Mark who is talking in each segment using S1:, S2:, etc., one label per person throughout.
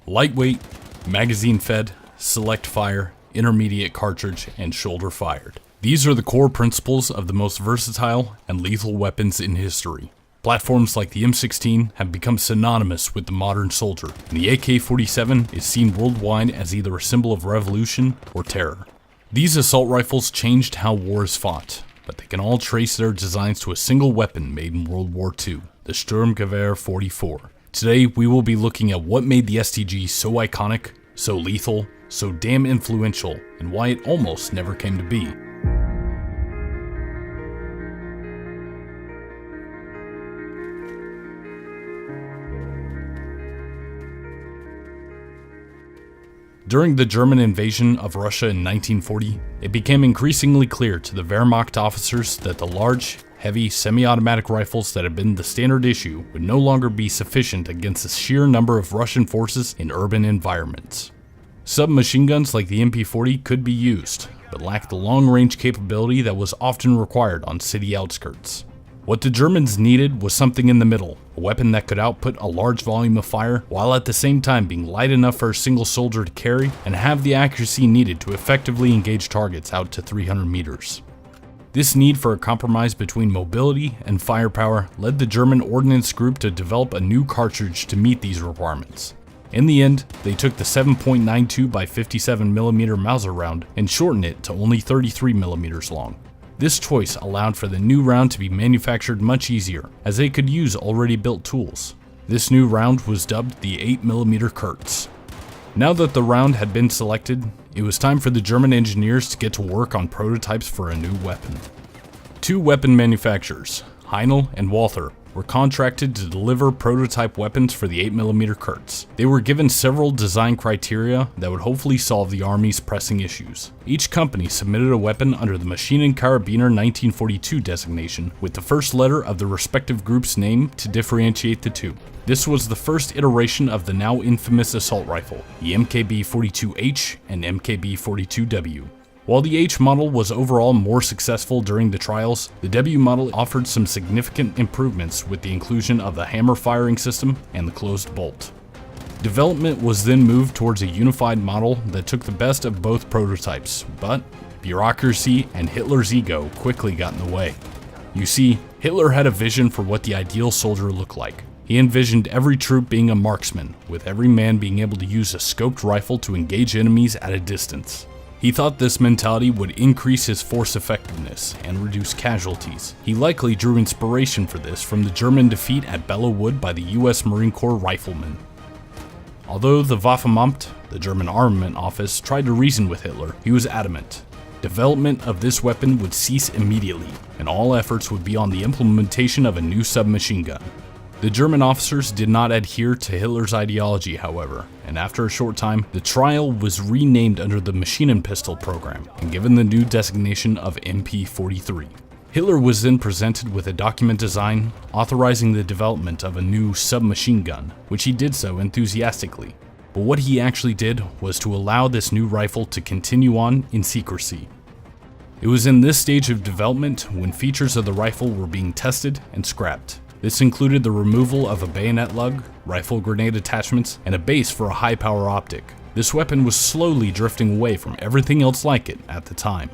S1: Lightweight, magazine fed, select fire, intermediate cartridge, and shoulder fired. These are the core principles of the most versatile and lethal weapons in history. Platforms like the M16 have become synonymous with the modern soldier, and the AK-47 is seen worldwide as either a symbol of revolution or terror. These assault rifles changed how war is fought, but they can all trace their designs to a single weapon made in World War II, the SturmGewehr 44. Today, we will be looking at what made the STG so iconic, so lethal, so damn influential, and why it almost never came to be. During the German invasion of Russia in 1940, it became increasingly clear to the Wehrmacht officers that the large, heavy, semi-automatic rifles that had been the standard issue would no longer be sufficient against the sheer number of Russian forces in urban environments. Submachine guns like the MP40 could be used, but lacked the long-range capability that was often required on city outskirts. What the Germans needed was something in the middle, a weapon that could output a large volume of fire while at the same time being light enough for a single soldier to carry and have the accuracy needed to effectively engage targets out to 300 meters. This need for a compromise between mobility and firepower led the German Ordnance Group to develop a new cartridge to meet these requirements. In the end, they took the 7.92 by 57mm Mauser round and shortened it to only 33mm long. This choice allowed for the new round to be manufactured much easier, as they could use already built tools. This new round was dubbed the 8mm Kurz. Now that the round had been selected, it was time for the German engineers to get to work on prototypes for a new weapon. Two weapon manufacturers, Heinel and Walther, were contracted to deliver prototype weapons for the 8mm Kurz. They were given several design criteria that would hopefully solve the Army's pressing issues. Each company submitted a weapon under the Maschinenkarabiner 1942 designation, with the first letter of the respective group's name to differentiate the two. This was the first iteration of the now infamous assault rifle, the MKB-42H and MKB-42W. While the H model was overall more successful during the trials, the W model offered some significant improvements with the inclusion of the hammer firing system and the closed bolt. Development was then moved towards a unified model that took the best of both prototypes, but bureaucracy and Hitler's ego quickly got in the way. You see, Hitler had a vision for what the ideal soldier looked like. He envisioned every troop being a marksman, with every man being able to use a scoped rifle to engage enemies at a distance. He thought this mentality would increase his force effectiveness and reduce casualties. He likely drew inspiration for this from the German defeat at Belleau Wood by the US Marine Corps riflemen. Although the Waffenamt, the German armament office, tried to reason with Hitler, he was adamant. Development of this weapon would cease immediately, and all efforts would be on the implementation of a new submachine gun. The German officers did not adhere to Hitler's ideology, however, and after a short time, the trial was renamed under the Maschinenpistol program and given the new designation of MP43. Hitler was then presented with a document design authorizing the development of a new submachine gun, which he did so enthusiastically. But what he actually did was to allow this new rifle to continue on in secrecy. It was in this stage of development when features of the rifle were being tested and scrapped. This included the removal of a bayonet lug, rifle grenade attachments, and a base for a high-power optic. This weapon was slowly drifting away from everything else like it at the time.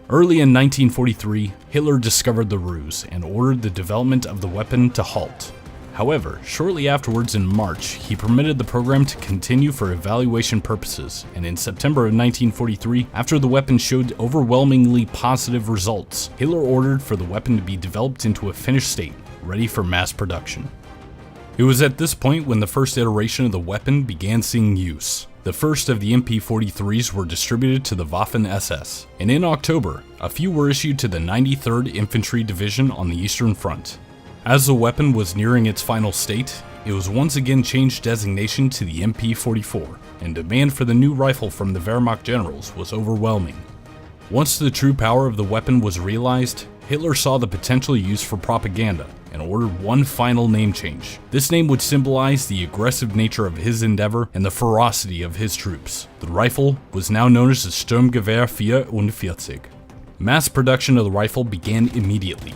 S1: Early in 1943, Hitler discovered the ruse and ordered the development of the weapon to halt. However, shortly afterwards in March, he permitted the program to continue for evaluation purposes, and in September of 1943, after the weapon showed overwhelmingly positive results, Hitler ordered for the weapon to be developed into a finished state, ready for mass production. It was at this point when the first iteration of the weapon began seeing use. The first of the MP43s were distributed to the Waffen-SS, and in October, a few were issued to the 93rd Infantry Division on the Eastern Front. As the weapon was nearing its final state, it was once again changed designation to the MP44, and demand for the new rifle from the Wehrmacht generals was overwhelming. Once the true power of the weapon was realized, Hitler saw the potential use for propaganda and ordered one final name change. This name would symbolize the aggressive nature of his endeavor and the ferocity of his troops. The rifle was now known as the SturmGewehr 44. Mass production of the rifle began immediately.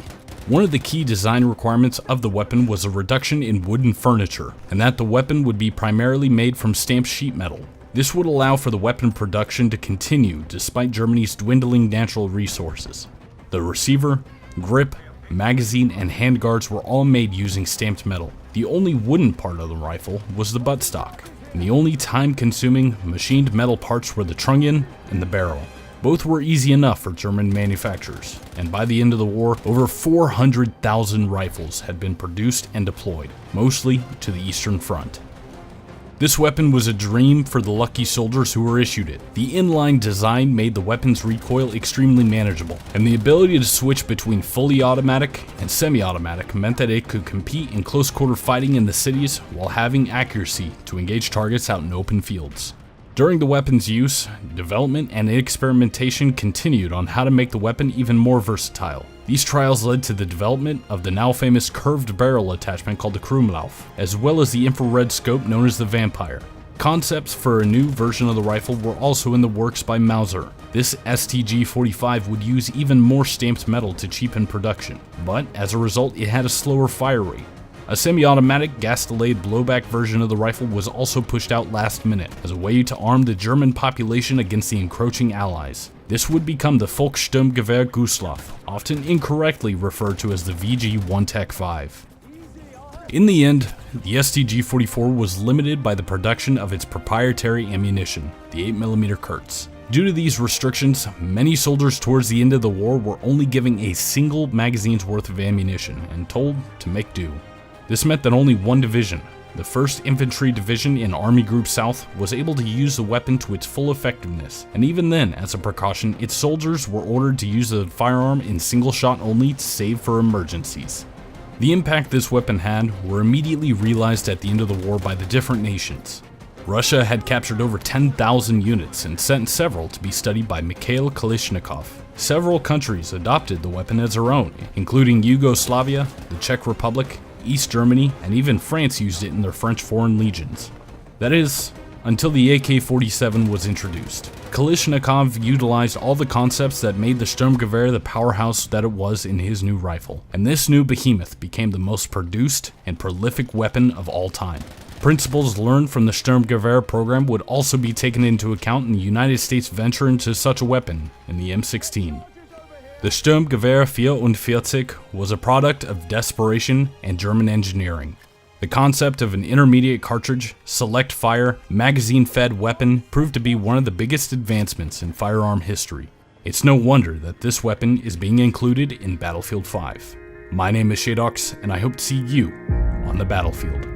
S1: One of the key design requirements of the weapon was a reduction in wooden furniture, and that the weapon would be primarily made from stamped sheet metal. This would allow for the weapon production to continue despite Germany's dwindling natural resources. The receiver, grip, magazine, and handguards were all made using stamped metal. The only wooden part of the rifle was the buttstock, and the only time-consuming machined metal parts were the trunnion and the barrel. Both were easy enough for German manufacturers, and by the end of the war, over 400,000 rifles had been produced and deployed, mostly to the Eastern Front. This weapon was a dream for the lucky soldiers who were issued it. The inline design made the weapon's recoil extremely manageable, and the ability to switch between fully automatic and semi-automatic meant that it could compete in close-quarter fighting in the cities while having accuracy to engage targets out in open fields. During the weapon's use, development and experimentation continued on how to make the weapon even more versatile. These trials led to the development of the now famous curved barrel attachment called the Krumlauf, as well as the infrared scope known as the Vampire. Concepts for a new version of the rifle were also in the works by Mauser. This STG-45 would use even more stamped metal to cheapen production, but as a result it had a slower fire rate. A semi-automatic gas-delayed blowback version of the rifle was also pushed out last minute as a way to arm the German population against the encroaching Allies. This would become the SturmGewehr Gusslauf, often incorrectly referred to as the VG-1 Tech 5. In the end, the STG-44 was limited by the production of its proprietary ammunition, the 8mm Kurz. Due to these restrictions, many soldiers towards the end of the war were only given a single magazine's worth of ammunition and told to make do. This meant that only one division, the 1st Infantry Division in Army Group South, was able to use the weapon to its full effectiveness, and even then, as a precaution, its soldiers were ordered to use the firearm in single shot only, save for emergencies. The impact this weapon had were immediately realized at the end of the war by the different nations. Russia had captured over 10,000 units and sent several to be studied by Mikhail Kalashnikov. Several countries adopted the weapon as their own, including Yugoslavia, the Czech Republic, East Germany, and even France used it in their French Foreign Legions. That is, until the AK-47 was introduced. Kalashnikov utilized all the concepts that made the SturmGewehr the powerhouse that it was in his new rifle, and this new behemoth became the most produced and prolific weapon of all time. Principles learned from the SturmGewehr program would also be taken into account in the United States' venture into such a weapon in the M16. The SturmGewehr 44 was a product of desperation and German engineering. The concept of an intermediate cartridge, select fire, magazine-fed weapon proved to be one of the biggest advancements in firearm history. It's no wonder that this weapon is being included in Battlefield 5. My name is Shadox, and I hope to see you on the battlefield.